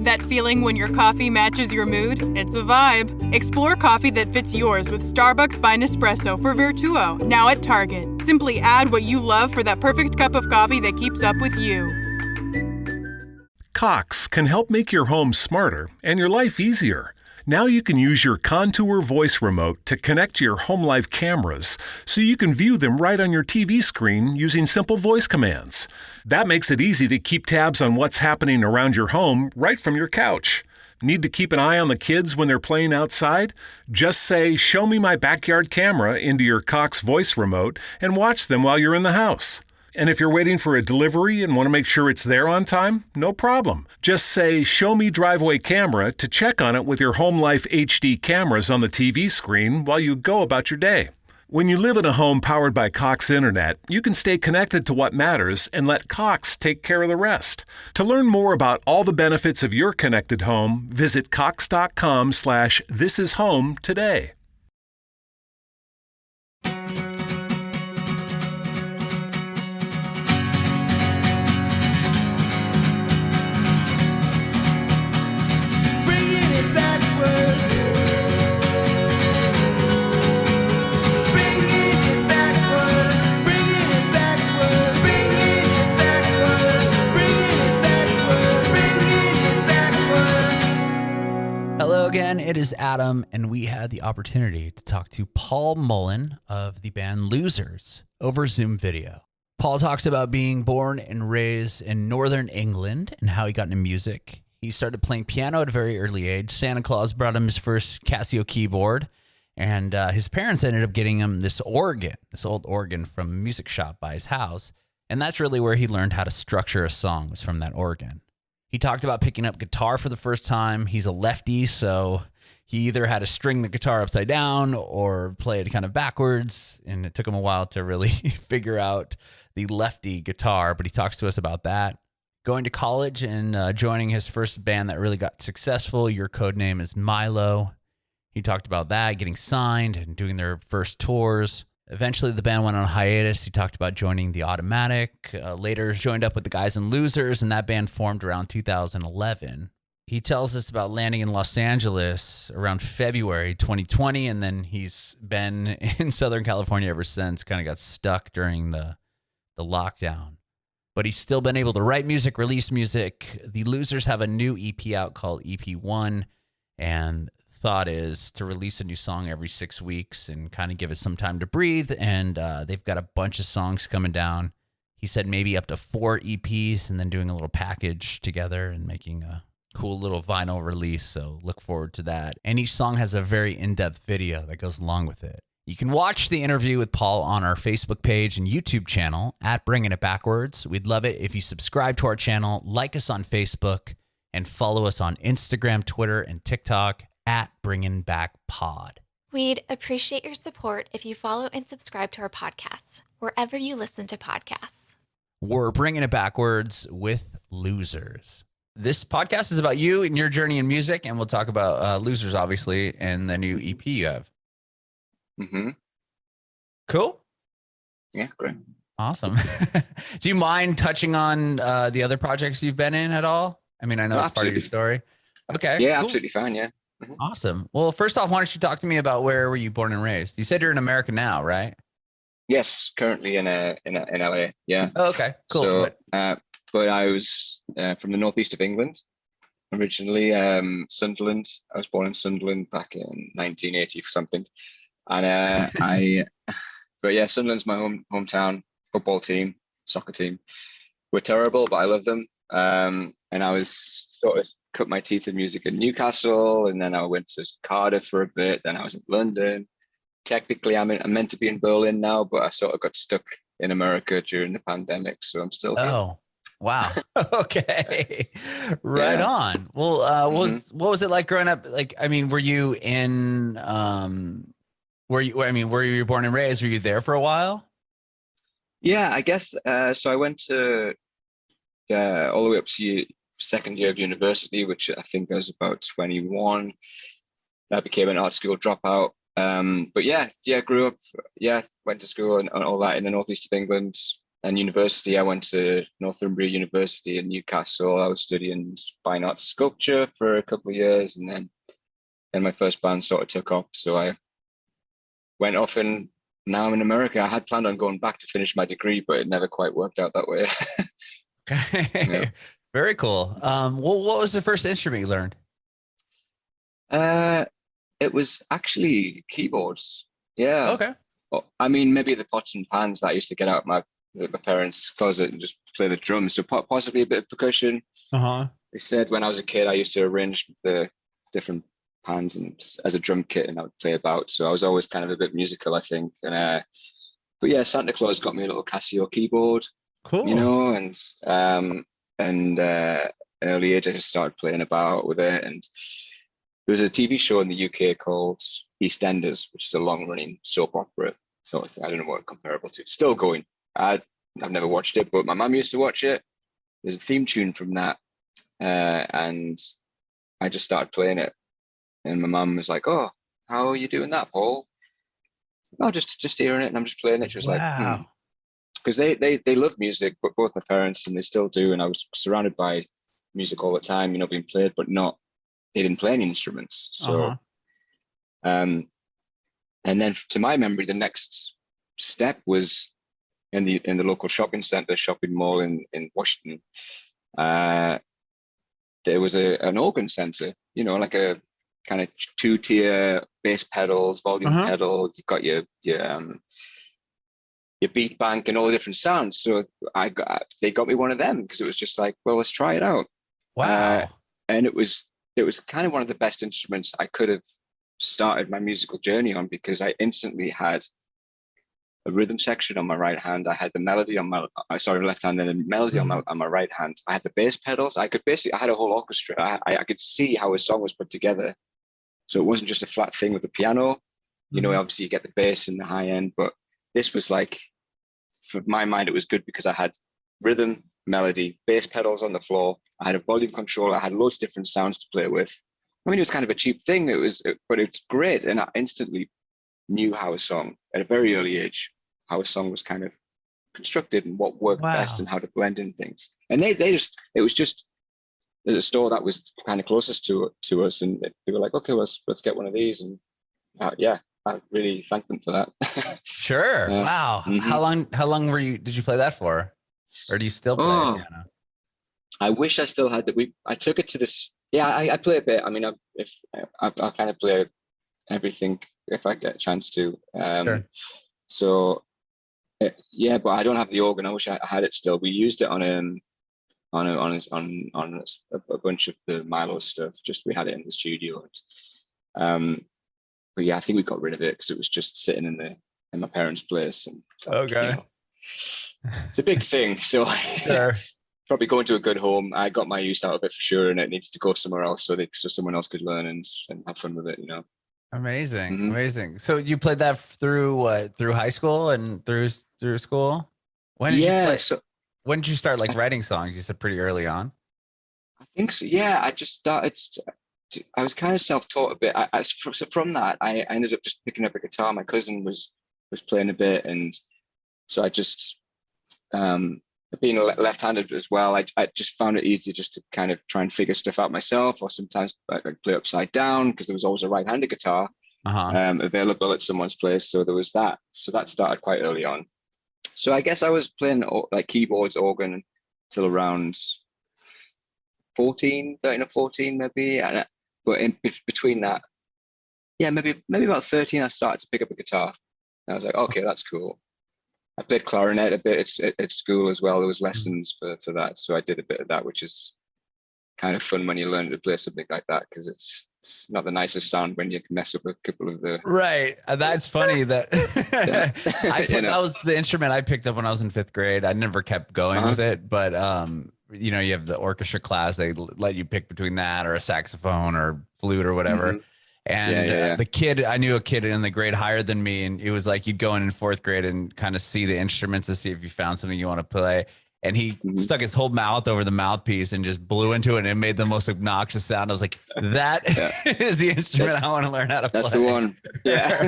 That feeling when your coffee matches your mood? It's a vibe. Explore coffee that fits yours with Starbucks by Nespresso for Vertuo, now at Target. Simply add what you love for that perfect cup of coffee that keeps up with you. Cox can help make your home smarter and your life easier. Now you can use your Contour voice remote to connect to your home life cameras so you can view them right on your TV screen using simple voice commands. That makes it easy to keep tabs on what's happening around your home right from your couch. Need to keep an eye on the kids when they're playing outside? Just say, "Show me my backyard camera" into your Cox voice remote and watch them while you're in the house. And if you're waiting for a delivery and want to make sure it's there on time, no problem. Just say, "Show me driveway camera" to check on it with your Home Life HD cameras on the TV screen while you go about your day. When you live in a home powered by Cox Internet, you can stay connected to what matters and let Cox take care of the rest. To learn more about all the benefits of your connected home, visit cox.com/thisishome today. Hello again, it is Adam, and we had the opportunity to talk to Paul Mullen of the band Losers over Zoom video. Paul talks about being born and raised in Northern England and how he got into music. He started playing piano at a very early age. Santa Claus brought him his first Casio keyboard, and his parents ended up getting him this organ, this old organ from a music shop by his house, and that's really where he learned how to structure a song, was from that organ. He talked about picking up guitar for the first time. He's a lefty, so he either had to string the guitar upside down or play it kind of backwards, and it took him a while to really figure out the lefty guitar, but he talks to us about that. Going to college and joining his first band that really got successful. Your code name is Milo. He talked about that, getting signed and doing their first tours. Eventually, the band went on hiatus. He talked about joining the Automatic. Later, joined up with the guys in Losers, and that band formed around 2011. He tells us about landing in Los Angeles around February 2020, and then he's been in Southern California ever since, kind of got stuck during the lockdown. But he's still been able to write music, release music. The Losers have a new EP out called EP1, and thought is to release a new song every 6 weeks and kind of give it some time to breathe. And they've got a bunch of songs coming down. He said maybe up to 4 EPs and then doing a little package together and making a cool little vinyl release. So look forward to that. And each song has a very in-depth video that goes along with it. You can watch the interview with Paul on our Facebook page and YouTube channel at Bringing It Backwards. We'd love it if you subscribe to our channel, like us on Facebook, and follow us on Instagram, Twitter, and TikTok at Bringing Back Pod. We'd appreciate your support if you follow and subscribe to our podcast, wherever you listen to podcasts. We're Bringing It Backwards with Losers. This podcast is about you and your journey in music, and we'll talk about Losers, obviously, and the new EP you have. Mm-hmm. Cool? Yeah, great. Awesome. Do you mind touching on the other projects you've been in at all? I mean, I know it's part of your story. Okay. Yeah, cool. absolutely fine, yeah. Mm-hmm. Awesome. Well, first off, why don't you talk to me about where were you born and raised? You said you're in America now, right? Yes, currently in LA, yeah. Oh, okay, cool. So, but I was from the northeast of England, originally, Sunderland. I was born in Sunderland back in 1980 or something. And but yeah, Sunderland's my hometown football team, soccer team. We're terrible, but I love them. And I was sort of cut my teeth in music in Newcastle, and then I went to Cardiff for a bit. Then I was in London. Technically, I'm meant to be in Berlin now, but I sort of got stuck in America during the pandemic, so I'm still here. Oh, wow. Okay. Right on. Well, what was it like growing up? Like, I mean, were you in, where you born and raised? Were you there for a while? Yeah, I guess. So I went to all the way up to second year of university, which I think I was about 21. I became an art school dropout. But yeah, grew up, went to school and all that in the northeast of England. and university, I went to Northumbria University in Newcastle. I was studying fine arts sculpture for a couple of years, and then my first band sort of took off. So I went off, and now I'm in America. I had planned on going back to finish my degree, but it never quite worked out that way. Okay. Yeah. Very cool. What was the first instrument you learned? It was actually keyboards. Yeah. Okay. I mean, maybe the pots and pans that I used to get out of my parents' closet and just play the drums. So possibly a bit of percussion. They said when I was a kid, I used to arrange the different pans and as a drum kit, and I would play about. So I was always kind of a bit musical, I think. And but yeah, Santa Claus got me a little Casio keyboard. Cool. You know, and early age I just started playing about with it. And there was a TV show in the UK called EastEnders, which is a long-running soap opera sort of thing. I don't know what it's comparable to. It's still going. I've never watched it, but my mum used to watch it. There's a theme tune from that, and I just started playing it. And my mum was like, "Oh, how are you doing that, Paul?" "Oh, just hearing it, and I'm just playing it." She was like, because they love music, but both my parents, and they still do. And I was surrounded by music all the time, you know, being played, but they didn't play any instruments. So, and then to my memory, the next step was in the local shopping mall in Washington. There was an organ center, you know, like a kind of 2-tier bass pedals, volume pedal. You've got your beat bank and all the different sounds. So they got me one of them because it was just like, well, let's try it out. Wow. And it was kind of one of the best instruments I could have started my musical journey on, because I instantly had a rhythm section on my right hand. I had the melody on my left hand, and a melody on my right hand. I had the bass pedals. I had a whole orchestra. I could see how a song was put together. So it wasn't just a flat thing with the piano. You know, obviously you get the bass in the high end, but this was like, for my mind, it was good because I had rhythm, melody, bass pedals on the floor. I had a volume control. I had loads of different sounds to play with. I mean, it was kind of a cheap thing. But it's great. And I instantly knew how a song, at a very early age, how a song was kind of constructed and what worked best and how to blend in things. And it was just a store that was kind of closest to us, and they were like, okay, let's get one of these. And yeah, I really thank them for that. Sure. Wow. How long did you play that for? Or do you still play piano? I wish I still had that. I took it to this. Yeah, I play a bit. I mean, I'll kind of play everything if I get a chance to. Sure. So yeah, but I don't have the organ. I wish I had it still. We used it on a bunch of the Milo stuff. Just we had it in the studio. But yeah, I think we got rid of it because it was just sitting in my parents' place. And okay, you know, it's a big thing. So sure. Probably going to a good home. I got my use out of it for sure, and it needed to go somewhere else so someone else could learn and have fun with it. You know. Amazing, amazing. So you played that through high school and through school? When did you play? So when did you start writing songs? You said pretty early on. I think so. Yeah, I just started. I was kind of self-taught a bit. So from that, I ended up just picking up a guitar. My cousin was playing a bit, and so I just being left-handed as well. I just found it easy just to kind of try and figure stuff out myself, or sometimes I'd play upside down because there was always a right-handed guitar available at someone's place. So there was that. So that started quite early on. So I guess I was playing like keyboards, organ till around 13 or 14 maybe. But in between that, yeah, maybe about 13, I started to pick up a guitar. And I was like, okay, that's cool. I played clarinet a bit at school as well. There was lessons for that. So I did a bit of that, which is kind of fun when you learn to play something like that, because it's not the nicest sound when you mess up a couple of the... Right. That's funny that that was the instrument I picked up when I was in 5th grade. I never kept going with it, but you know, you have the orchestra class, they let you pick between that or a saxophone or flute or whatever. And I knew a kid in the grade higher than me, and it was like you'd go in 4th grade and kind of see the instruments to see if you found something you want to play. and he stuck his whole mouth over the mouthpiece and just blew into it, and it made the most obnoxious sound. I was like, that is the instrument I want to learn how to play. That's the one. Yeah.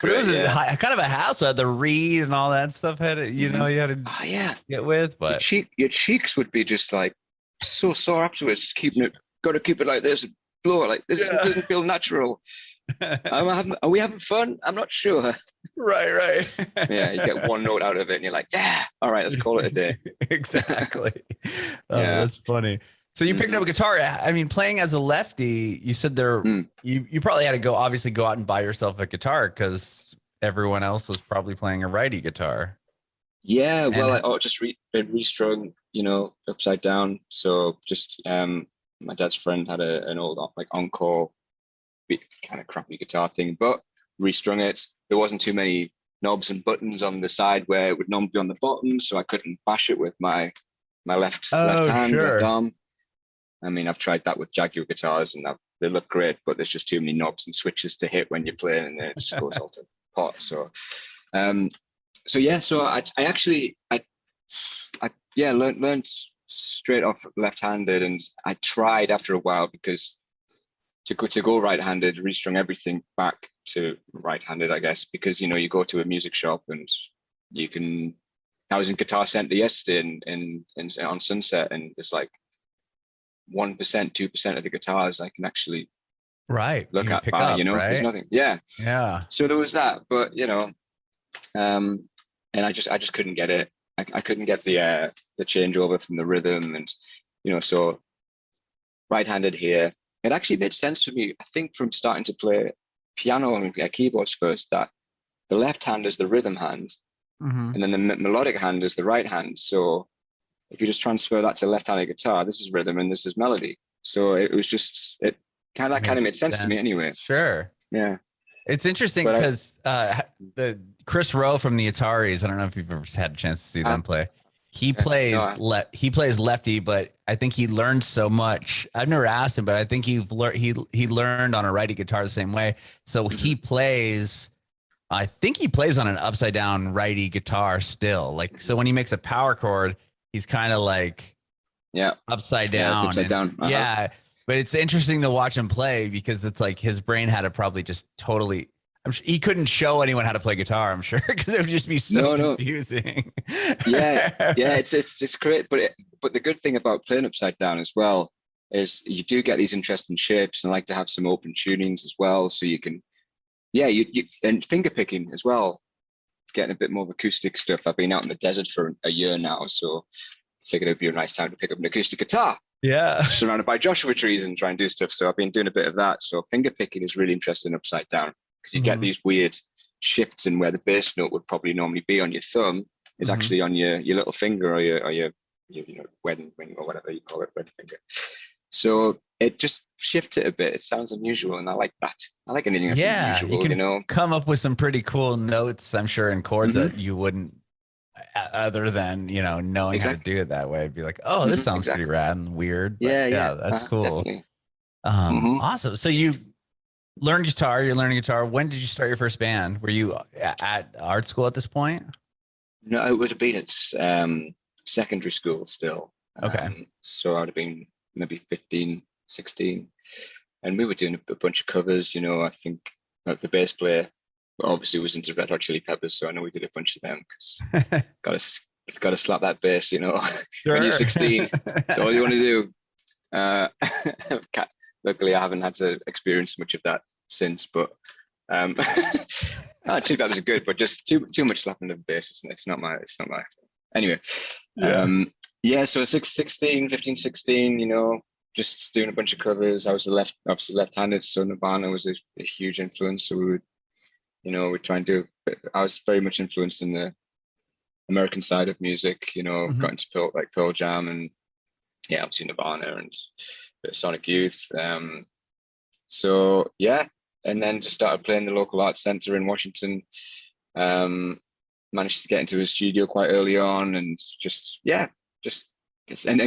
But it was kind of a hassle. I had to read and all that stuff. You know, you had to get with, but your cheeks would be just like so sore afterwards. Just keeping it, got to keep it like this, blow it like this. It doesn't feel natural. Are we having fun? I'm not sure. Right. Yeah, you get one note out of it and you're like, yeah, all right, let's call it a day. Exactly. That's funny. So you picked up a guitar. I mean, playing as a lefty, you said you probably had to go out and buy yourself a guitar because everyone else was probably playing a righty guitar. Yeah, well, I just restrung, you know, upside down. So just my dad's friend had an old like Encore kind of crappy guitar thing, but restrung it. There wasn't too many knobs and buttons on the side where it would normally be on the bottom, so I couldn't bash it with my left hand, left arm. I mean, I've tried that with Jaguar guitars and they look great, but there's just too many knobs and switches to hit when you're playing, and then it just goes all to pot. So I learned straight off left-handed, and I tried after a while because to go right-handed, restrung everything back to right-handed, I guess, because, you know, you go to a music shop and you can. I was in Guitar Center yesterday and on Sunset, and it's like 1%, 2% of the guitars I can actually look at by, you know, there's nothing. Yeah. So there was that, but you know, and I just couldn't get it. I couldn't get the changeover from the rhythm, and you know, so right-handed here. It actually made sense for me, I think, from starting to play piano and keyboards first, that the left hand is the rhythm hand, and then the melodic hand is the right hand. So if you just transfer that to left-handed guitar, this is rhythm and this is melody. So it was just, it kind of made sense to me anyway. Sure. Yeah. It's interesting because the Chris Rowe from the Ataris, I don't know if you've ever had a chance to see them play. He plays lefty, but I think he learned so much. I've never asked him, but I think he learned on a righty guitar the same way. So he plays. I think he plays on an upside down righty guitar still. Like, so when he makes a power chord, he's kind of like upside down. It's upside down. Yeah, but it's interesting to watch him play because it's like his brain had to probably just totally. I'm sure he couldn't show anyone how to play guitar, I'm sure, because it would just be so confusing. It's great, but the good thing about playing upside down as well is you do get these interesting shapes, and I like to have some open tunings as well, so you can, you and finger picking as well, getting a bit more of acoustic stuff. I've been out in the desert for a year now, so I figured it'd be a nice time to pick up an acoustic guitar. Yeah, surrounded by Joshua trees and try and do stuff. So I've been doing a bit of that. So finger picking is really interesting upside down, because you get these weird shifts in where the bass note would probably normally be on your thumb is actually on your little finger, or your wedding ring, or whatever you call it, wedding finger. So it just shifts it a bit. It sounds unusual, and I like that. I like anything that's unusual, you can come up with some pretty cool notes, I'm sure, in chords that you wouldn't, other than, you know, knowing how to do it that way. It'd be like, oh, this sounds pretty rad and weird. But yeah, that's cool. Awesome. So you learned guitar. You're learning guitar. When did you start your first band? Were you at art school at this point? No, it would have been at secondary school still. Okay. So I would have been maybe 15, 16. And we were doing a bunch of covers, you know. I think the bass player obviously was into Red Hot Chili Peppers, so I know we did a bunch of them, because it's got to slap that bass, you know. Sure. When you're 16, that's all you want to do. Luckily, I haven't had to experience much of that since, but Chili Peppers are good, but just too much slapping the bass. It's not my anyway. So 15, 16, you know, just doing a bunch of covers. I was obviously left-handed, so Nirvana was a huge influence. So we would, you know, we try and do. I was very much influenced in the American side of music. You know, got into Pearl Jam, and obviously Nirvana and Sonic Youth. So yeah, and then just started playing the local arts center in Washington. Managed to get into a studio quite early on, and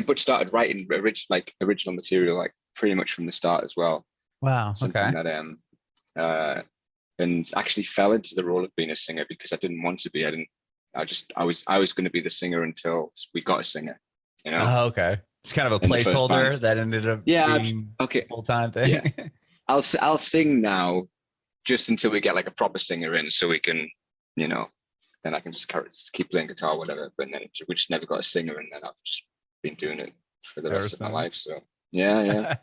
but started writing original material like pretty much from the start as well. Wow. Something that and actually fell into the role of being a singer, because I didn't want to be. I I was going to be the singer until we got a singer, you know. Oh, okay. It's kind of a In the first placeholder band. that ended up Yeah. being Okay. a full-time thing. Yeah. I'll sing now just until we get like a proper singer in, so we can, you know, then I can just keep playing guitar or whatever. But then we just never got a singer, and then I've just been doing it for the rest of my life. So yeah.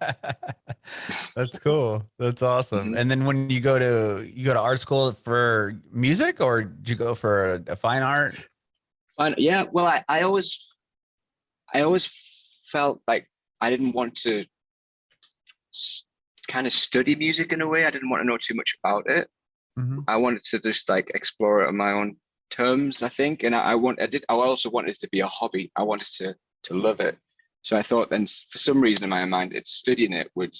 That's cool. That's awesome. Mm-hmm. And then when you go to art school for music, or did you go for a fine art? Yeah. Well, I always felt like I didn't want to kind of study music in a way. I didn't want to know too much about it. Mm-hmm. I wanted to just like explore it on my own terms, I think. And I also wanted it to be a hobby. I wanted to love it. So I thought then for some reason in my mind, studying it would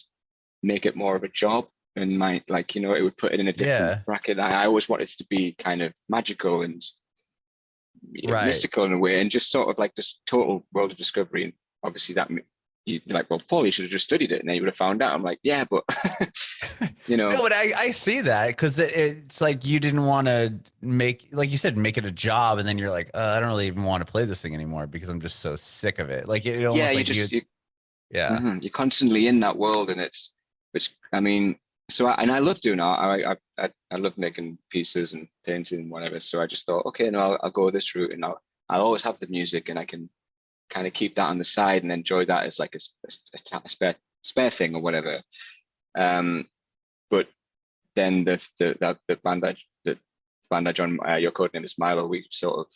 make it more of a job, and it would put it in a different bracket. I always wanted it to be kind of magical and mystical in a way, and just sort of like this total world of discovery. And obviously that you're like, well, Paul, you should have just studied it and then you would have found out. I'm like, yeah, but you know. No, but I see that, because it's like you didn't want to make, like you said, make it a job, and then you're like, I don't really even want to play this thing anymore because I'm just so sick of it. Like it almost you're constantly in that world, and it's I mean, so I love doing art. I love making pieces and painting and whatever. So I just thought, okay, no, I'll go this route, and I'll always have the music, and I can kind of keep that on the side and enjoy that as like a spare thing or whatever. But then the band I joined, Your Codename is Milo, we sort of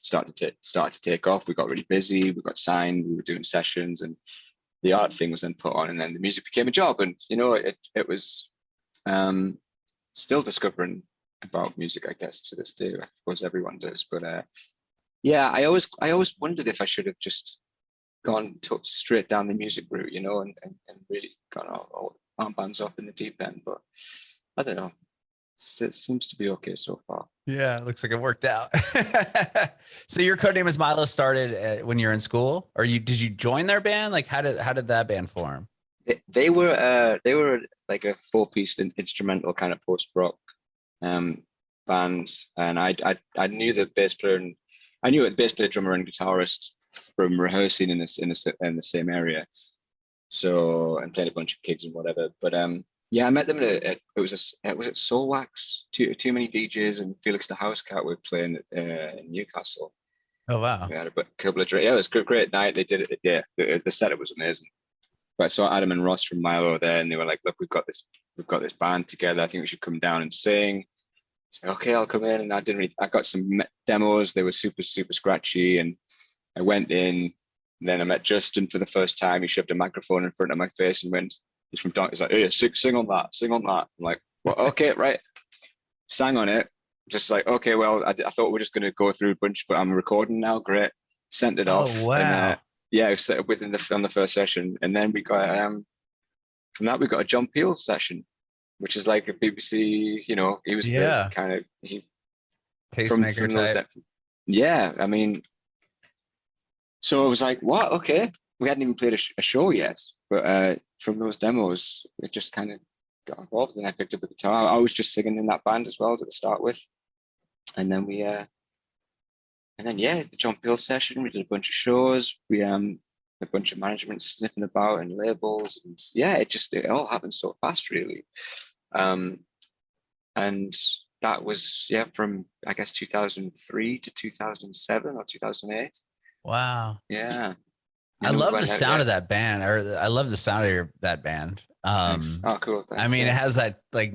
started to take off. We got really busy. We got signed. We were doing sessions, and the art thing was then put on, and then the music became a job. And you know, it was still discovering about music, I guess, to this day. I suppose everyone does, but yeah, I always wondered if I should have just gone straight down the music route, you know, and really gone all armbands off in the deep end. But I don't know. It seems to be okay so far. Yeah, it looks like it worked out. So Your Codename is Milo started when you're in school, or did you join their band? Like how did that band form? They were like a 4-piece instrumental kind of post-rock band, and I knew the bass player, and I knew a bass player, drummer, and guitarist from rehearsing in the same area. So, and played a bunch of gigs and whatever. But yeah, I met them at was it Soul Wax? Too Many DJs and Felix the Housecat were playing in Newcastle. Oh wow! We had a couple of drinks. Yeah, it was a great night. They did it. Yeah, the setup was amazing. But I saw Adam and Ross from Milo there, and they were like, "Look, we've got this band together. I think we should come down and sing." So okay, I'll come in, and I got some demos. They were super scratchy, and I went in. And then I met Justin for the first time. He shoved a microphone in front of my face and went, he's from Don. He's like, "Hey, sing on that. I'm like, well, okay, right. Sang on it. Just like, okay, well, I thought we were just going to go through a bunch, but I'm recording now. Great. Sent it off. Oh wow! And, yeah, I set up on the first session, and then we got from that we got a John Peel session, which is like a BBC. You know, he was the kind of tastemaker type. Yeah, I mean. So I was like, what? Okay. We hadn't even played a show yet, but from those demos, it just kind of got involved, and I picked up a guitar. I was just singing in that band as well to start with. And then the John Peel session, we did a bunch of shows. We a bunch of management sniffing about and labels, and yeah, it all happened so fast, really. And that was from I guess 2003 to 2007 or 2008. Wow. Yeah. I love the sound of that band, or I love the sound of that band. Oh, cool. Thanks. I mean, it has that like,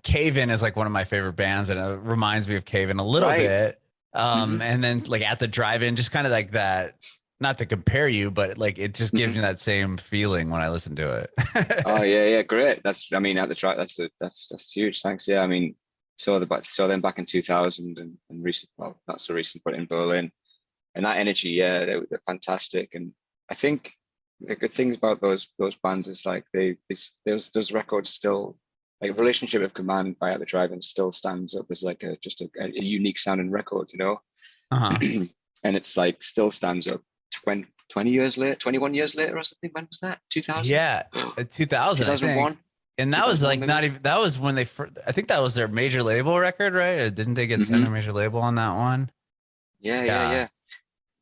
Cave In is like one of my favorite bands, and it reminds me of Cave In a little bit. And then like At the Drive-In, just kind of like that. Not to compare you, but like it just gives me that same feeling when I listen to it. Oh yeah, great. At the Drive, that's huge. Thanks. Yeah, I mean, saw them back in 2000 and recent. Well, not so recent, but in Berlin. And that energy, yeah, they're fantastic. And I think the good things about those bands is like those records still, like Relationship of Command by At the Drive-In still stands up as like a unique sounding record, you know. And it's like still stands up 21 years later or something. When was that? 2000? Yeah, 2000. 2001. And that was like not even, that was when they, I think that was their major label record, right? Or didn't they get signed a major label on that one? Yeah.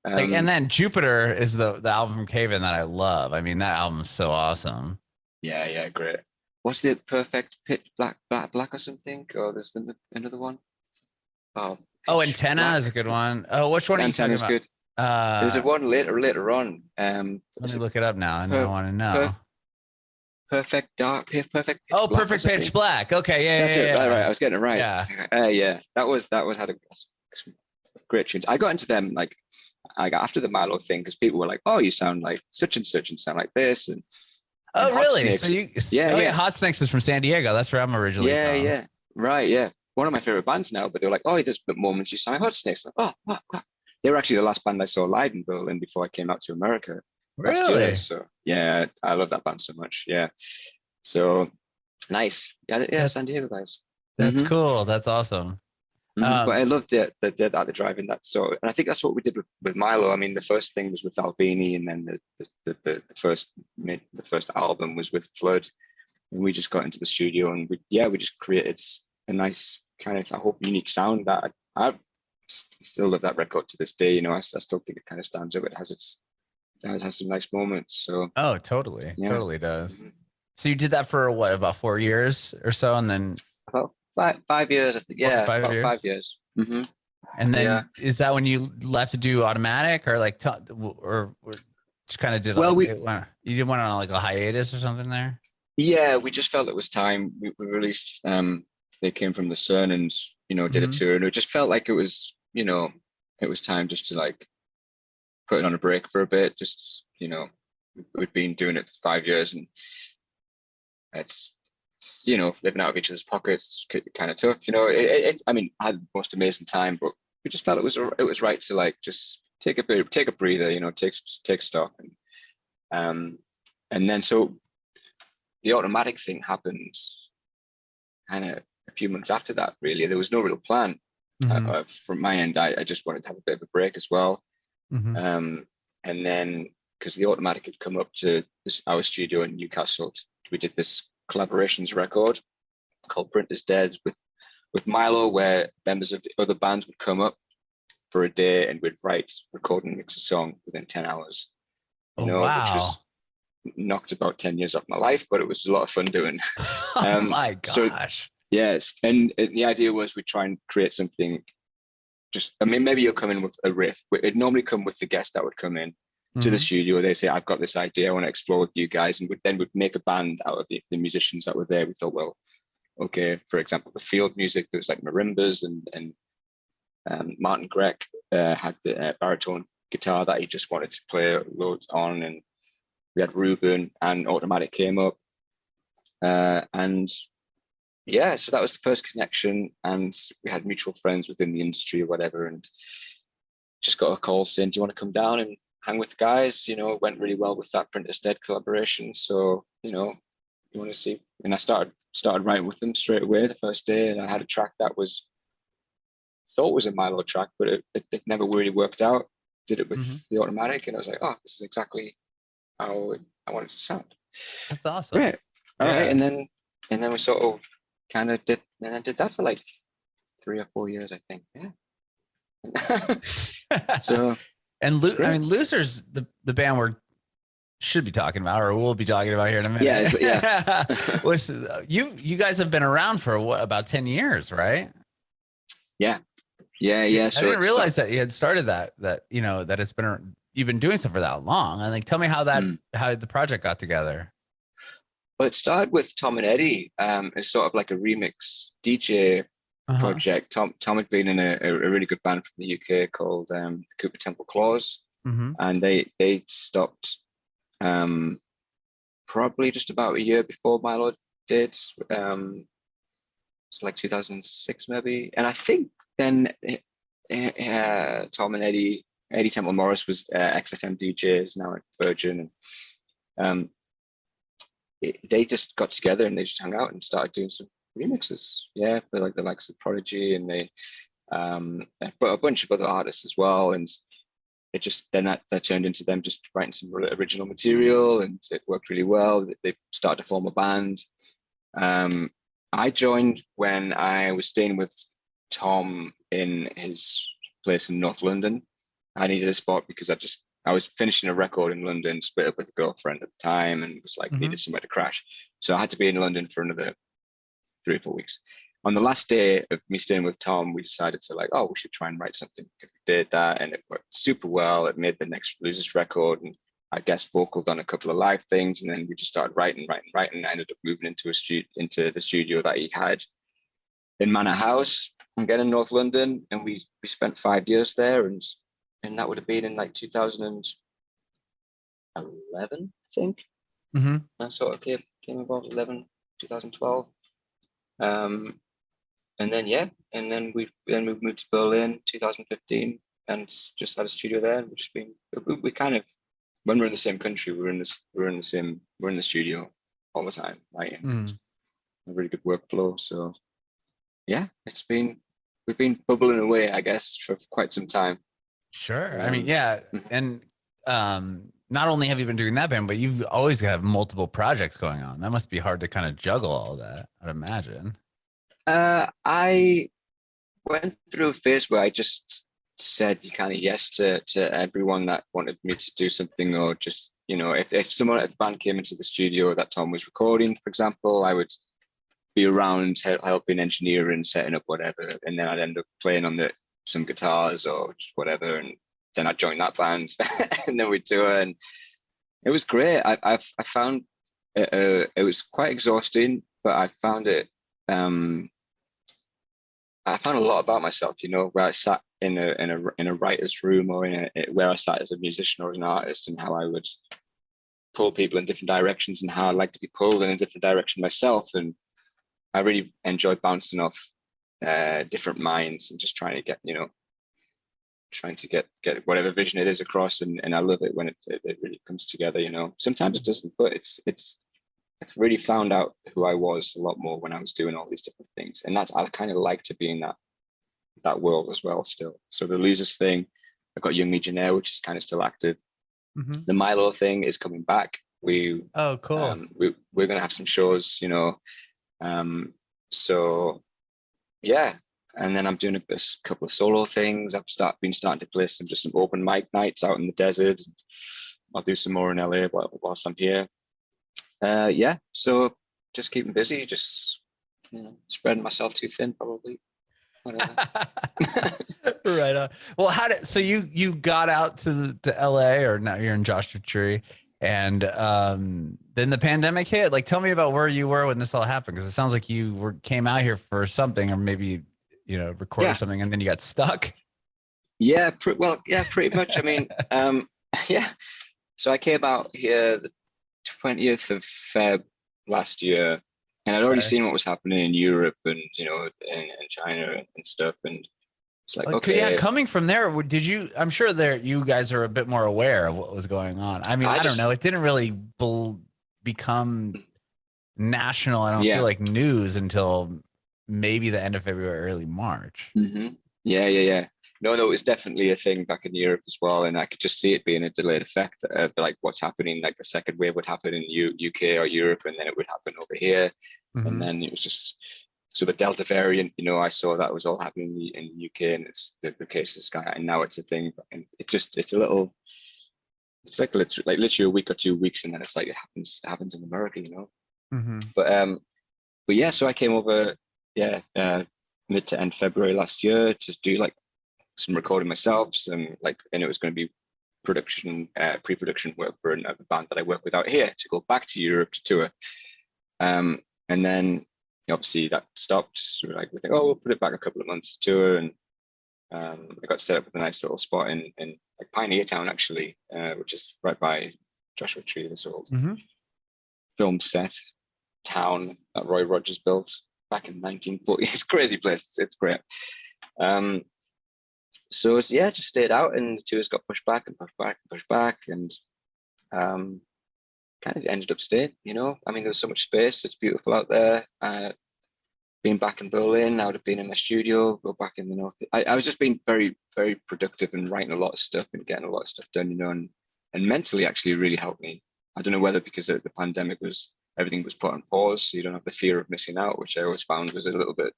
Like, and then Jupiter is the album from Cave In that I love. I mean, that album's so awesome. Yeah, great. What's the Perfect Pitch Black or something? Or there's another one. Oh, Antenna Black is a good one. Oh, which one are you talking about? Good. There's a one later on. Let me look it up now. I want to know. Perfect Dark, Perfect. Oh, Perfect Pitch Black. Okay, yeah, That's it. yeah. Right. I was getting it right. Yeah. That had a great tunes. I got into them like I got after the Milo thing because people were like, "Oh, you sound like such and such, and sound like this." And really? Snakes. So Hot Snakes is from San Diego. That's where I'm originally from. Yeah. Right. Yeah. One of my favorite bands now, but they were like, "Oh, there's moments you sound like Hot Snakes." Like, oh. They were actually the last band I saw live in Berlin before I came out to America. Really? So yeah, I love that band so much. Yeah. So nice. Yeah, San Diego guys. That's cool. That's awesome. But I loved the driving that sort, and I think that's what we did with Milo. I mean, the first thing was with Albini, and then the first album was with Flood, and we just got into the studio and we just created a nice kind of, I hope, unique sound that I still love that record to this day. You know, I still think it kind of stands out. It has some nice moments. So totally does. So you did that for what, about 4 years or so, and then about 5 years, I think. Yeah, about 5 years. And then is that when you left to do Automatic, or like, or just kind of did? Well, you didn't want on like a hiatus or something there. Yeah, we just felt it was time. We released They Came From the Sun, and did a tour, and it just felt like it was time just to like put it on a break for a bit. Just we'd been doing it for 5 years, and it's living out of each other's pockets, kind of tough. I mean, I had the most amazing time, but we just felt it was right to like just take a breather, take stock, and then so the Automatic thing happened kind of a few months after that. Really, there was no real plan from my end. I just wanted to have a bit of a break as well, and then because the Automatic had come up to our studio in Newcastle, we did this collaborations record called Print Is Dead with Milo, where members of the other bands would come up for a day and we'd record and mix a song within 10 hours. Which was knocked about 10 years off my life, but it was a lot of fun doing. Oh my gosh. So, yes. And the idea was we'd try and create something maybe you'll come in with a riff. It'd normally come with the guest that would come in to the studio. They say, I've got this idea, I want to explore with you guys, and we'd make a band out of the musicians that were there. We thought, well, okay, for example, the field music, there was like marimbas, and Martin Grech had the baritone guitar that he just wanted to play loads on, and we had Ruben, and Automatic came up, and yeah, so that was the first connection, and we had mutual friends within the industry or whatever, and just got a call saying, do you want to come down and hang with the guys? It went really well with that Print Is Dead collaboration. So, you want to see? And I started writing with them straight away the first day, and I had a track that thought was a Milo track, but it never really worked out. Did it with the Automatic, and I was like, oh, this is exactly how I wanted to sound. That's awesome. Great. All right, and then we sort of kind of did that for like 3 or 4 years, I think. Yeah. So. And Losers, the band we should be talking about, or we'll be talking about here in a minute. Yeah. You guys have been around for what, about 10 years, right? Yeah. So I didn't realize that you had started that you've been doing stuff for that long. And like, tell me how the project got together. Well, it started with Tom and Eddie. It's sort of like a remix DJ project. Tom had been in a really good band from the UK called the Cooper Temple Claws, and they stopped probably just about a year before Milo did. So like 2006 maybe, and I think then Tom and Eddie Temple Morris was XFM DJs now at Virgin, and they just got together and they just hung out and started doing some remixes, for like the likes of Prodigy, and they but a bunch of other artists as well, and it just then that turned into them just writing some original material, and it worked really well. They started to form a band, I joined when I was staying with Tom in his place in North London. I needed a spot because I was finishing a record in London, split up with a girlfriend at the time, and was like needed somewhere to crash. So I had to be in London for another 3 or 4 weeks. On the last day of me staying with Tom, we decided to like, oh, we should try and write something. We did that, and it worked super well. It made the next Losers record, and I guest vocaled on a couple of live things, and then we just started writing. I ended up moving into the studio that he had in Manor House, again in North London, and we spent 5 years there, and that would have been in like 2011, I think. I sort of came involved 2012. And then we moved to Berlin 2015 and just had a studio there. And we kind of, when we're in the same country, we're in the studio all the time, right? And a really good workflow. So yeah, we've been bubbling away, I guess, for quite some time. Sure. I mean, yeah. And not only have you been doing that band, but you've always have multiple projects going on. That must be hard to kind of juggle all that, I'd imagine. I went through a phase where I just said kind of yes to everyone that wanted me to do something, or just, you know, if the band came into the studio that Tom was recording, for example, I would be around helping engineer and setting up whatever, and then I'd end up playing on some guitars or just whatever, and then I'd join that band and then we'd do it, and it was great. I found it was quite exhausting, but I found it I found a lot about myself, you know, where I sat in a writer's room, or where I sat as a musician or as an artist, and how I would pull people in different directions, and how I like to be pulled in a different direction myself. And I really enjoy bouncing off different minds and just trying to get whatever vision it is across. And I love it when it really comes together, you know. Sometimes it doesn't, but I've really found out who I was a lot more when I was doing all these different things. And I kind of like to be in that world as well still. So the Losers thing, I've got Young Legionnaire, which is kind of still active. The Milo thing is coming back. Oh, cool. We're going to have some shows, you know. So yeah. And then I'm doing a couple of solo things. I've been starting to play some open mic nights out in the desert. I'll do some more in LA whilst I'm here. Yeah, so just keeping busy, just, you know, spreading myself too thin, probably. Right on. Well, so you got out to LA, or now you're in Joshua Tree, and then the pandemic hit. Like, tell me about where you were when this all happened, because it sounds like you came out here for something, or maybe, you know, recorded something, and then you got stuck. Yeah, pretty much. I mean, yeah. So I came out here the 20th of Feb last year, and I'd already seen what was happening in Europe and, you know, and China and stuff, and it's like, okay. Yeah, coming from there, I'm sure you guys are a bit more aware of what was going on. I mean, I don't know, it didn't really become national, I don't feel like, news until maybe the end of February, early March. Yeah. No, it was definitely a thing back in Europe as well, and I could just see it being a delayed effect. Like what's happening, like the second wave would happen in UK or Europe, and then it would happen over here, and then it was just, so the Delta variant, you know, I saw that was all happening in the UK, and it's the cases sky, and now it's a thing, and it's like literally a week or 2 weeks, and then it's like it happens in America, you know. But yeah, so I came over mid to end February last year to do like some recording myself, and it was going to be pre-production work for another band that I work with out here to go back to Europe to tour. And then obviously that stopped. So we think, we'll put it back a couple of months to tour, and I got set up with a nice little spot in like Pioneer Town, actually, which is right by Joshua Tree, this old film set town that Roy Rogers built back in 1940. It's a crazy place. It's great. So yeah, just stayed out, and the tours got pushed back, and kind of ended up staying, you know. I mean, there's so much space, it's beautiful out there. Being back in Berlin, I would have been in my studio, go back in the north. I was just being very, very productive and writing a lot of stuff and getting a lot of stuff done, you know, and mentally actually really helped me. I don't know whether because the pandemic was everything was put on pause, so you don't have the fear of missing out, which I always found was a little bit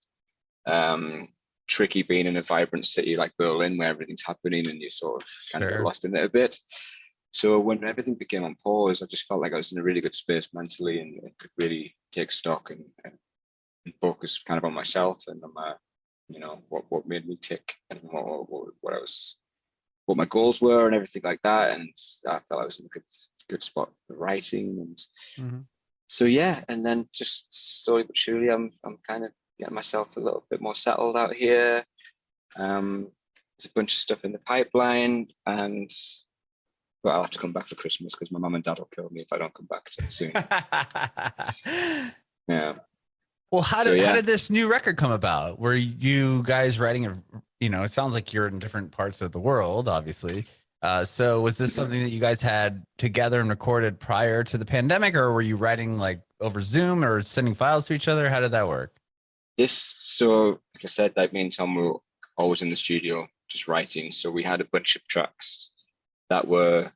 tricky being in a vibrant city like Berlin, where everything's happening and you sort of kind of get lost in it a bit. So when everything became on pause, I just felt like I was in a really good space mentally, and could really take stock and focus kind of on myself and on my, what made me tick, and what my goals were and everything like that. And I felt I was in a good spot for writing. And so yeah, and then just slowly but surely, I'm kind of getting myself a little bit more settled out here. There's a bunch of stuff in the pipeline, and but I'll have to come back for Christmas because my mum and dad will kill me if I don't come back soon. Yeah. Well, how did this new record come about? Were you guys writing it sounds like you're in different parts of the world, obviously. So was this something that you guys had together and recorded prior to the pandemic, or were you writing like over Zoom or sending files to each other? How did that work? So like I said, like me and Tom were always in the studio just writing. So we had a bunch of tracks that were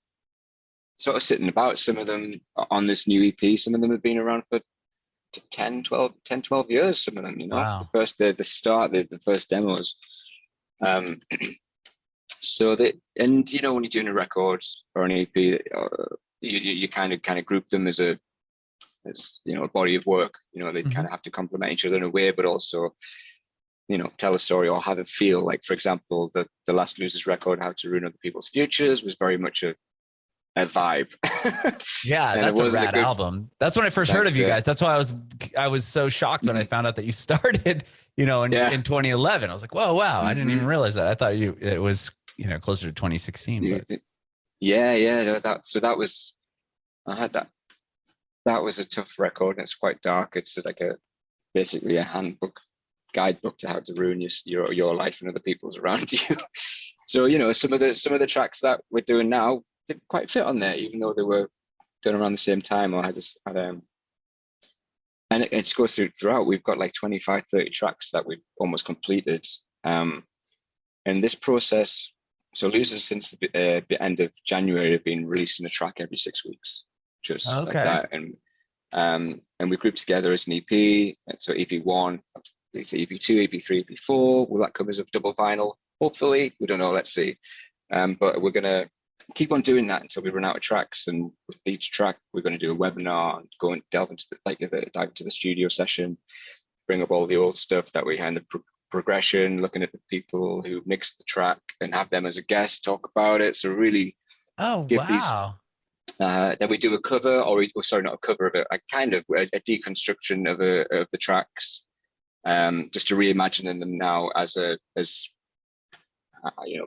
sort of sitting about. Some of them on this new EP, some of them have been around for 10, 12 years, some of them, Wow. The first demos. So that, and when you're doing a record or an EP, you kind of group them as a body of work. They kind of have to complement each other in a way, but also tell a story or have a feel. Like, for example, the last Losers record, How to Ruin Other People's Futures, was very much a vibe. Yeah, that's a rad album. That's when I first heard of you guys. That's why I was so shocked when I found out that you started, in 2011. I was like, whoa, wow. I didn't even realize that. I thought it was, closer to 2016. But. Yeah. I had that. That was a tough record, and it's quite dark. It's like basically a guidebook to how to ruin your life and other people's around you. So some of the tracks that we're doing now didn't quite fit on there, even though they were done around the same time. Or and it just goes throughout. We've got like 25, 30 tracks that we've almost completed. And this process, so Losers since the end of January have been releasing a track every 6 weeks, just like that. And we grouped together as an EP. So EP1, EP2, EP3, EP4. Will that come as a double vinyl? Hopefully, we don't know. Let's see. But we're gonna keep on doing that until we run out of tracks. And with each track, we're going to do a webinar and go and dive into the studio session, bring up all the old stuff that we had in the progression, looking at the people who mixed the track and have them as a guest, talk about it. So really, wow. Then we do a cover, not a cover of it, a kind of a deconstruction of the tracks, just to reimagine them now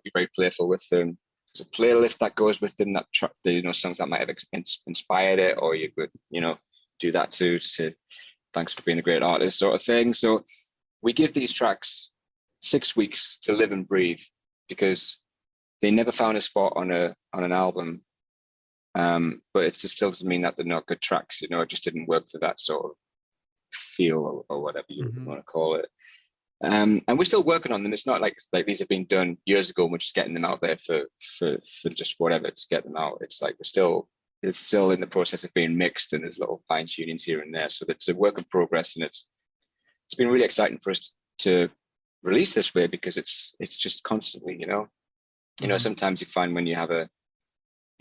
be very playful with them. There's a playlist that goes with them, that songs that might have inspired it, or you could do that too, to say thanks for being a great artist, sort of thing. So we give these tracks 6 weeks to live and breathe, because they never found a spot on an album. But it just still doesn't mean that they're not good tracks. It just didn't work for that sort of feel or whatever you want to call it. And we're still working on them. It's not like these have been done years ago and we're just getting them out there for just whatever to get them out. It's like it's still in the process of being mixed, and there's little fine tunings here and there. So it's a work in progress, and it's been really exciting for us to release this way, because it's just constantly, sometimes you find when you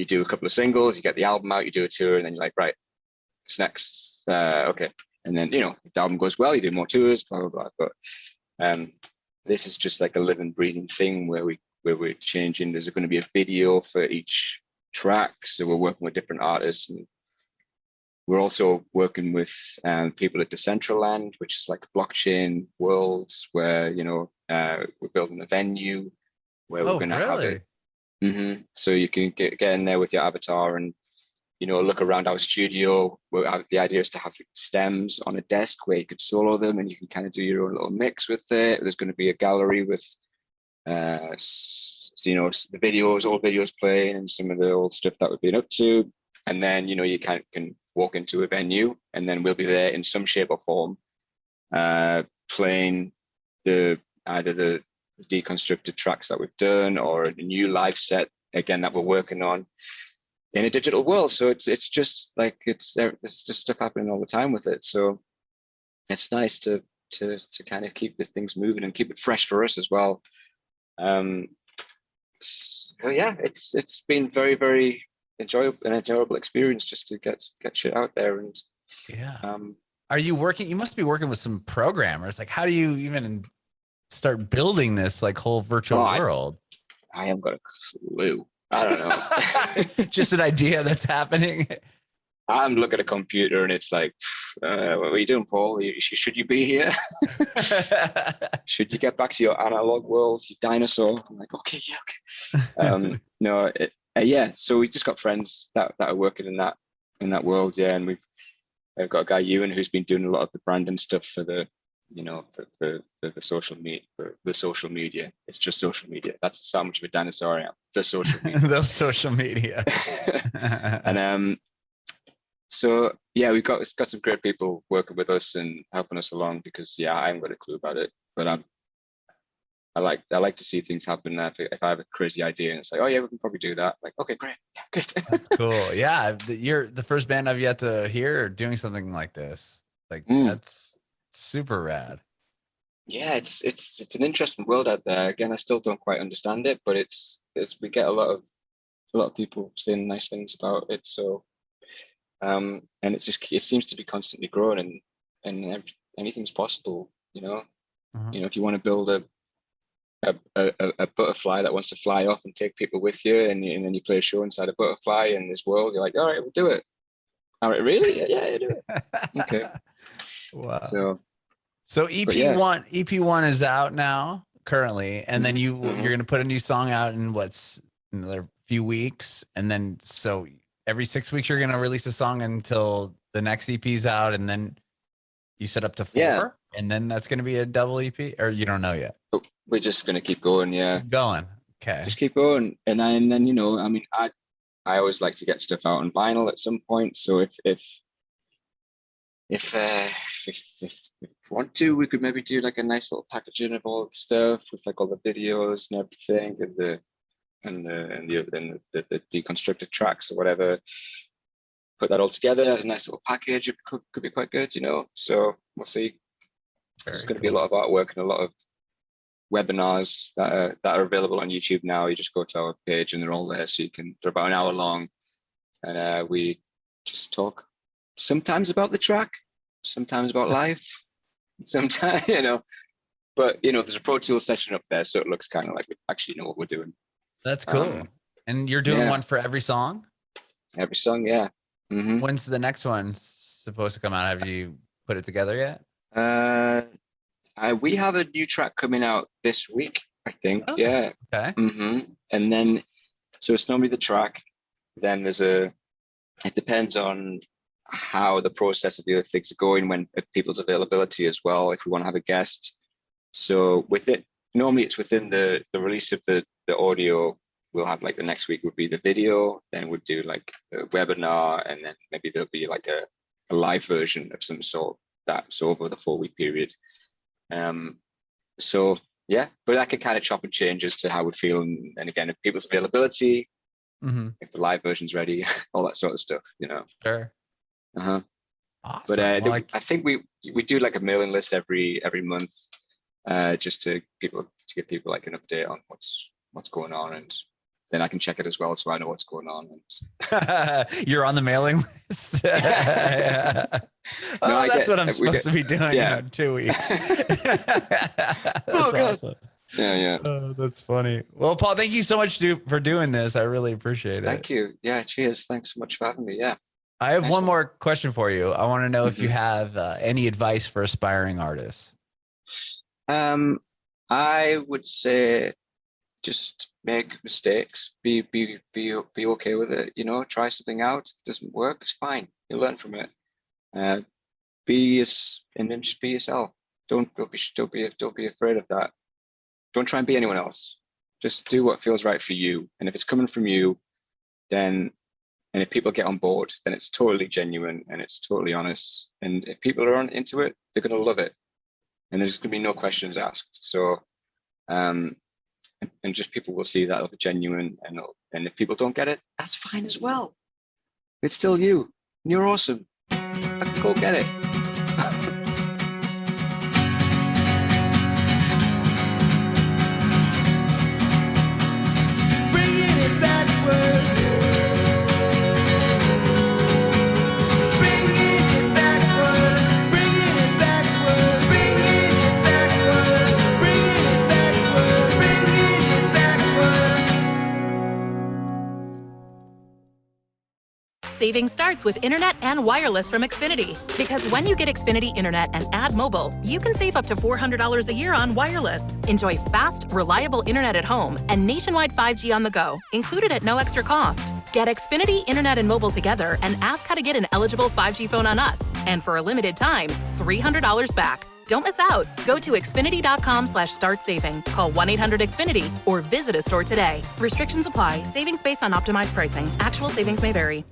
do a couple of singles, you get the album out, you do a tour, and then you're like, right, what's next? Okay. And then, if the album goes well, you do more tours, blah, blah, blah. But this is just like a living, breathing thing where we're changing. There's going to be a video for each track. So we're working with different artists. And we're also working with people at Decentraland, which is like a blockchain world where, we're building a venue where we're going to have it. So you can get in there with your avatar and look around our studio. The idea is to have stems on a desk where you could solo them, and you can kind of do your own little mix with it. There's going to be a gallery with the old videos playing, and some of the old stuff that we've been up to. And then you can walk into a venue, and then we'll be there in some shape or form, playing either the deconstructed tracks that we've done, or a new live set again that we're working on. in a digital world. So it's just like it's just stuff happening all the time with it. So it's nice to kind of keep the things moving and keep it fresh for us as well. So yeah, it's been very, very enjoyable experience just to get shit out there. And are you working? You must be working with some programmers. Like, how do you even start building this like whole virtual world? I haven't got a clue. I don't know. Just an idea that's happening. I'm looking at a computer and it's like, what are you doing, Paul? Should you be here? Should you get back to your analog world, you dinosaur? I'm like, okay, yeah, okay. No, yeah. So we just got friends that are working in that world, yeah. And I've got a guy, Ewan, who's been doing a lot of the branding stuff for the, for the social media. For the social media, it's just social media. That's how much of a dinosaur I am. The social media. Those social media. And so yeah, we've got some great people working with us and helping us along, because yeah, I haven't got a clue about it, but I like to see things happen. If I have a crazy idea and it's like, oh yeah, we can probably do that. Like, okay, great, yeah, good. That's cool. Yeah, you're the first band I've yet to hear doing something like this. Like that's super rad. Yeah, it's an interesting world out there. Again, I still don't quite understand it, but it's we get a lot of people saying nice things about it. So. And it seems to be constantly growing, and anything's possible, if you want to build a butterfly that wants to fly off and take people with you, and then you play a show inside a butterfly in this world, you're like, all right, we'll do it. All right, really? Yeah, do it. Okay. Wow. So EP1 is out now currently, and then you're going to put a new song out in another few weeks, and then so every 6 weeks you're going to release a song until the next EP's out, and then you set up to 4, and then that's going to be a double EP, or you don't know yet? We're just going to keep going. Yeah. Keep going. Okay. Just keep going. And then, I mean, I always like to get stuff out on vinyl at some point. So if you want to, we could maybe do like a nice little packaging of all the stuff with like all the videos and everything, and the deconstructed tracks or whatever. Put that all together as a nice little package. It could be quite good, So we'll see. There's going to be a lot of artwork and a lot of webinars that are available on YouTube now. You just go to our page and they're all there, so they're about an hour long, and we just talk sometimes about the track, sometimes about life, sometimes but there's a Pro Tools session up there, so it looks kind of like we actually know what we're doing. That's cool. And you're doing one for every song? Every song, yeah. Mm-hmm. When's the next one supposed to come out? Have you put it together yet? We have a new track coming out this week, I think. Oh, yeah. Okay. Mm-hmm. And then, so it's normally the track. Then it depends on how the process of the other things are going, people's availability as well, if we want to have a guest. So with it, normally it's within the release of the audio. We'll have like the next week would be the video, then we'd do like a webinar, and then maybe there'll be like a live version of some sort that's over the 4-week period. So yeah, but I can kind of chop and change as to how we feel, and again, if people's availability, if the live version's ready, all that sort of stuff, Sure. Awesome. But I think we do like a mailing list every month, just to give people like an update on what's going on, and then I can check it as well, so I know what's going on. You're on the mailing list. That's what I'm supposed to be doing in 2 weeks. That's awesome. Yeah. Oh, that's funny. Well, Paul, thank you so much for doing this. I really appreciate it. Thank you. Yeah, cheers. Thanks so much for having me. Yeah. I have one more question for you. I want to know if you have any advice for aspiring artists. I would say just make mistakes. Be okay with it. Try something out. It doesn't work, it's fine. You learn from it. And then just be yourself. Don't be afraid of that. Don't try and be anyone else. Just do what feels right for you. And if it's coming from you, and if people get on board, then it's totally genuine and it's totally honest. And if people are into it, they're going to love it. And there's going to be no questions asked. So, and just people will see that it'll be genuine. And if people don't get it, that's fine as well. It's still you. You're awesome. I can go get it. Bringing it backward. Bringing it backward. Bringing it backward. Bringing it backward. Bringing it backward. Bringing it backward. Saving starts with internet and wireless from Xfinity. Because when you get Xfinity Internet and add mobile, you can save up to $400 a year on wireless. Enjoy fast, reliable internet at home and nationwide 5G on the go, included at no extra cost. Get Xfinity Internet and mobile together and ask how to get an eligible 5G phone on us. And for a limited time, $300 back. Don't miss out. Go to Xfinity.com/start saving. Call 1-800-XFINITY or visit a store today. Restrictions apply. Savings based on optimized pricing. Actual savings may vary.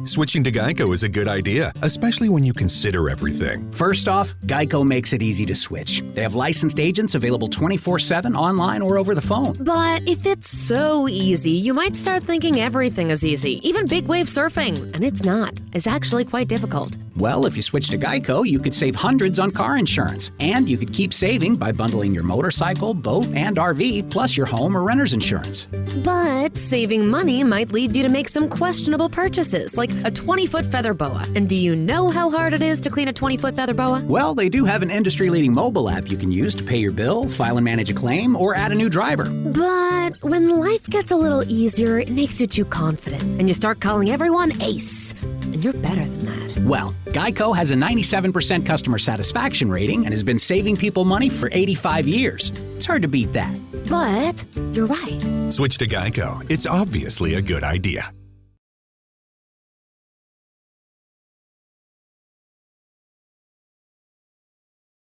Switching to Geico is a good idea, especially when you consider everything. First off, Geico makes it easy to switch. They have licensed agents available 24/7 online or over the phone. But if it's so easy, you might start thinking everything is easy, even big wave surfing. And it's not. It's actually quite difficult. Well, if you switch to Geico, you could save hundreds on car insurance. And you could keep saving by bundling your motorcycle, boat, and RV, plus your home or renter's insurance. But saving money might lead you to make some questionable purchases, like a 20-foot feather boa. And do you know how hard it is to clean a 20-foot feather boa? Well, they do have an industry-leading mobile app you can use to pay your bill, file and manage a claim, or add a new driver. But when life gets a little easier, it makes you too confident. And you start calling everyone Ace. And you're better than that. Well, Geico has a 97% customer satisfaction rating and has been saving people money for 85 years. It's hard to beat that. But you're right. Switch to Geico. It's obviously a good idea.